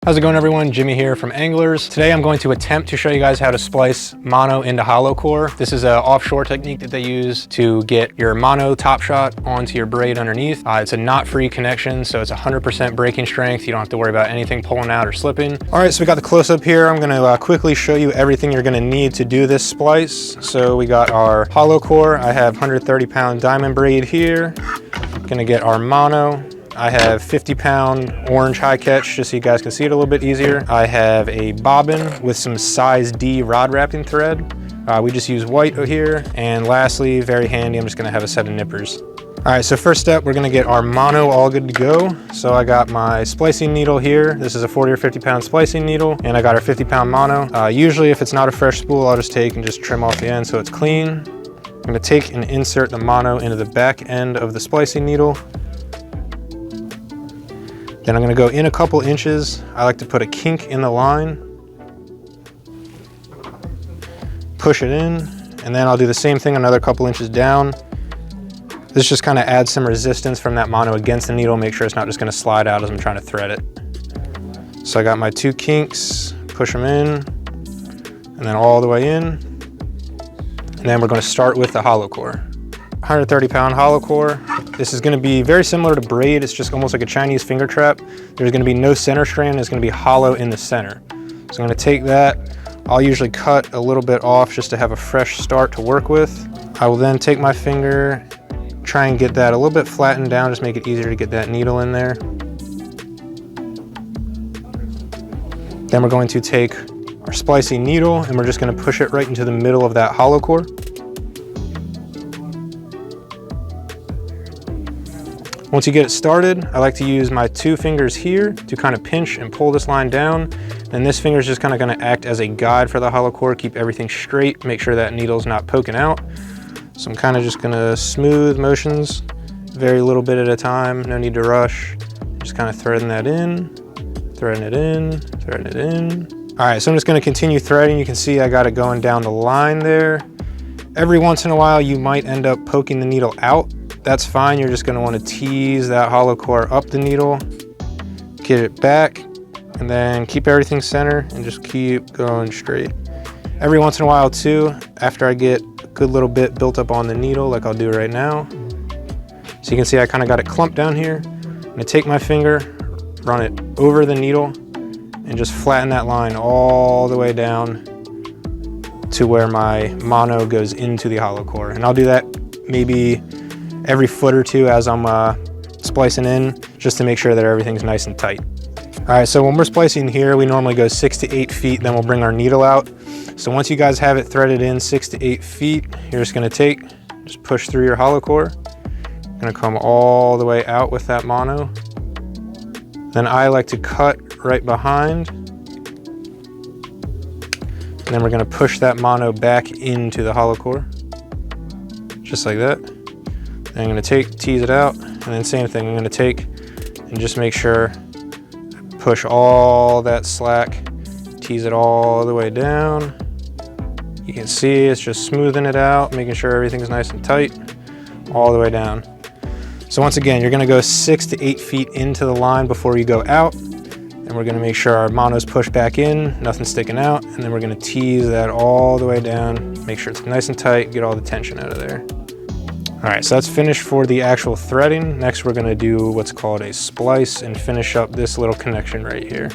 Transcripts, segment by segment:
How's it going, everyone? Jimmy here from Anglers. Today I'm going to attempt to show you guys how to splice mono into hollow core. This is an offshore technique that they use to get your mono top shot onto your braid underneath. It's a knot-free connection, so it's 100% breaking strength. You don't have to worry about anything pulling out or slipping. All right, so we got the close-up here. I'm gonna quickly show you everything you're gonna need to do this splice. So we got our hollow core. I have 130-pound diamond braid here. Gonna get our mono. I have 50-pound orange high catch, just so you guys can see it a little bit easier. I have a bobbin with some size D rod wrapping thread. We just use white here. And lastly, very handy, I'm just gonna have a set of nippers. All right, so first step, we're gonna get our mono all good to go. So I got my splicing needle here. This is a 40 or 50-pound splicing needle, and I got our 50-pound mono. Usually if it's not a fresh spool, I'll just take and just trim off the end so it's clean. I'm gonna take and insert the mono into the back end of the splicing needle. Then I'm gonna go in a couple inches. I like to put a kink in the line, push it in, and then I'll do the same thing another couple inches down. This just kind of adds some resistance from that mono against the needle, make sure it's not just gonna slide out as I'm trying to thread it. So I got my 2 kinks, push them in, and then all the way in. And then we're gonna start with the hollow core. 130-pound hollow core. This is going to be very similar to braid. It's just almost like a Chinese finger trap. There's going to be no center strand. It's going to be hollow in the center. So I'm going to take that. I'll usually cut a little bit off just to have a fresh start to work with. I will then take my finger, try and get that a little bit flattened down, just make it easier to get that needle in there. Then we're going to take our splicing needle and we're just going to push it right into the middle of that hollow core. Once you get it started, I like to use my 2 fingers here to kind of pinch and pull this line down. And this finger is just kind of going to act as a guide for the hollow core, keep everything straight, make sure that needle's not poking out. So I'm kind of just going to smooth motions, very little bit at a time, no need to rush. Just kind of threading that in, threading it in, threading it in. All right, so I'm just going to continue threading. You can see I got it going down the line there. Every once in a while, you might end up poking the needle out. That's fine. You're just going to want to tease that hollow core up the needle, get it back, and then keep everything center and just keep going straight. Every once in a while too, after I get a good little bit built up on the needle, like I'll do right now. So you can see I kind of got it clumped down here. I'm going to take my finger, run it over the needle, and just flatten that line all the way down to where my mono goes into the hollow core. And I'll do that maybe every foot or two as I'm splicing in, just to make sure that everything's nice and tight. All right, so when we're splicing here, we normally go 6 to 8 feet, then we'll bring our needle out. So once you guys have it threaded in 6 to 8 feet, you're just gonna just push through your hollow core. You're gonna come all the way out with that mono. Then I like to cut right behind. And then we're gonna push that mono back into the hollow core, just like that. I'm going to tease it out, and then same thing, I'm going to take and just make sure I push all that slack, tease it all the way down. You can see it's just smoothing it out, making sure everything's nice and tight all the way down. So once again, you're going to go 6 to 8 feet into the line before you go out, and we're going to make sure our mono's pushed back in, nothing's sticking out, and then we're going to tease that all the way down, make sure it's nice and tight, get all the tension out of there. All right, so that's finished for the actual threading. Next, we're gonna do what's called a splice and finish up this little connection right here.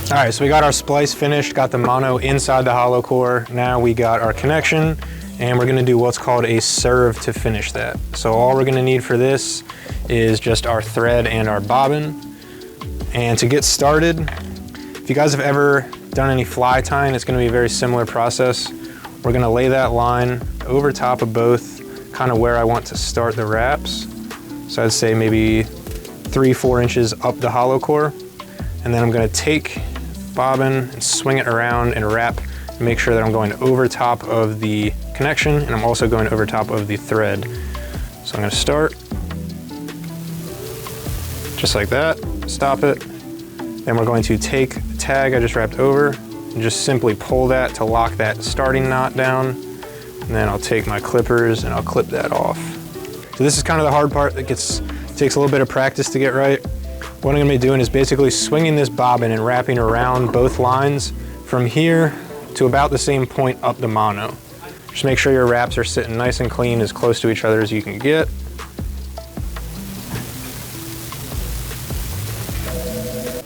All right, so we got our splice finished, got the mono inside the hollow core. Now we got our connection, and we're gonna do what's called a serve to finish that. So all we're gonna need for this is just our thread and our bobbin. And to get started, if you guys have ever done any fly tying, it's gonna be a very similar process. We're gonna lay that line over top of both, kind of where I want to start the wraps. So I'd say maybe 3-4 inches up the hollow core. And then I'm gonna take bobbin and swing it around and wrap and make sure that I'm going over top of the connection, and I'm also going over top of the thread. So I'm gonna start just like that, stop it. Then we're going to take the tag I just wrapped over and just simply pull that to lock that starting knot down. And then I'll take my clippers and I'll clip that off. So this is kind of the hard part that takes a little bit of practice to get right. What I'm gonna be doing is basically swinging this bobbin and wrapping around both lines from here to about the same point up the mono. Just make sure your wraps are sitting nice and clean, as close to each other as you can get.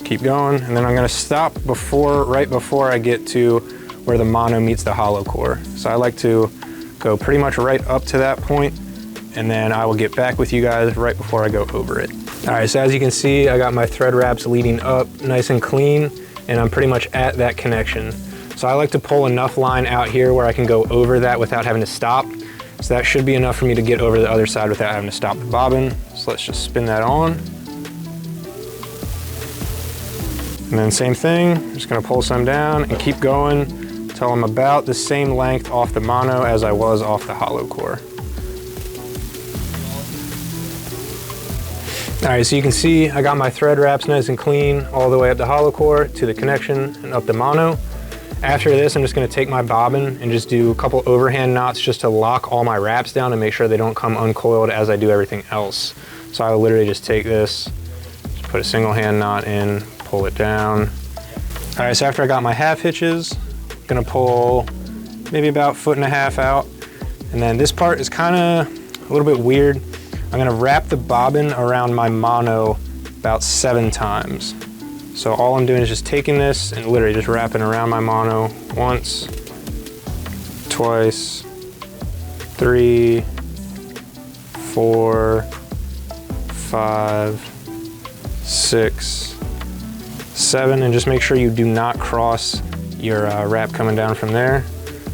Keep going, and then I'm gonna stop right before I get to where the mono meets the hollow core. So I like to go pretty much right up to that point, and then I will get back with you guys right before I go over it. All right, so as you can see, I got my thread wraps leading up nice and clean, and I'm pretty much at that connection. So I like to pull enough line out here where I can go over that without having to stop. So that should be enough for me to get over the other side without having to stop the bobbin. So let's just spin that on. And then same thing, just gonna pull some down and keep going until I'm about the same length off the mono as I was off the hollow core. All right, so you can see I got my thread wraps nice and clean all the way up the hollow core to the connection and up the mono. After this, I'm just gonna take my bobbin and just do a couple overhand knots just to lock all my wraps down and make sure they don't come uncoiled as I do everything else. So I will literally just take this, just put a single hand knot in, pull it down. All right, so after I got my half hitches, I'm gonna pull maybe about 1.5 feet out. And then this part is kinda a little bit weird. I'm gonna wrap the bobbin around my mono about 7 times. So all I'm doing is just taking this and literally just wrapping around my mono once, twice, 3, 4, 5, 6, 7, and just make sure you do not cross your wrap coming down from there.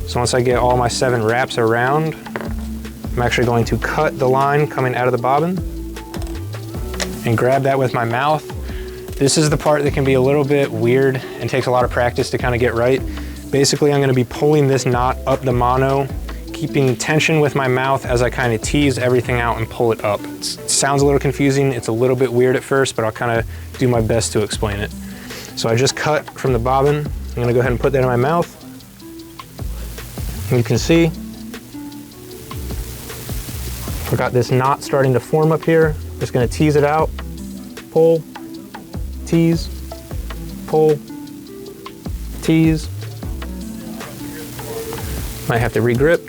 So once I get all my 7 wraps around, I'm actually going to cut the line coming out of the bobbin and grab that with my mouth. This is the part that can be a little bit weird and takes a lot of practice to kind of get right. Basically, I'm gonna be pulling this knot up the mono, keeping tension with my mouth as I kind of tease everything out and pull it up. It sounds a little confusing, it's a little bit weird at first, but I'll kind of do my best to explain it. So I just cut from the bobbin. I'm gonna go ahead and put that in my mouth. And you can see, I've got this knot starting to form up here. Just gonna tease it out, pull, tease, pull, tease. Might have to re-grip.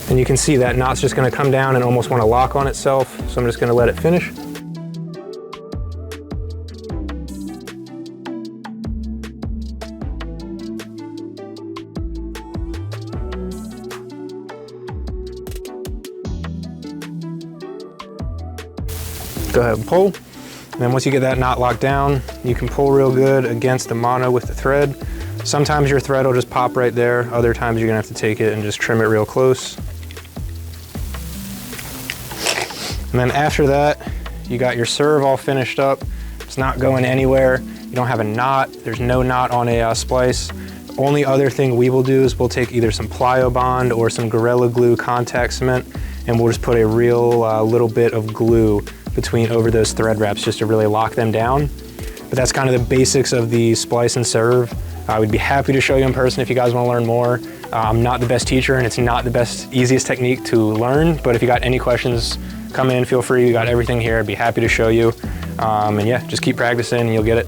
And you can see that knot's just gonna come down and almost wanna lock on itself. So I'm just gonna let it finish. Go ahead and pull. And then once you get that knot locked down, you can pull real good against the mono with the thread. Sometimes your thread will just pop right there. Other times you're gonna have to take it and just trim it real close. And then after that, you got your serve all finished up. It's not going anywhere. You don't have a knot. There's no knot on a splice. The only other thing we will do is we'll take either some Plyo Bond or some Gorilla Glue contact cement, and we'll just put a real little bit of glue over those thread wraps just to really lock them down. But that's kind of the basics of the splice and serve. I would be happy to show you in person if you guys want to learn more. I'm not the best teacher and it's not the easiest technique to learn, but if you got any questions, come in, feel free. We got everything here. I'd be happy to show you. And yeah, just keep practicing and you'll get it.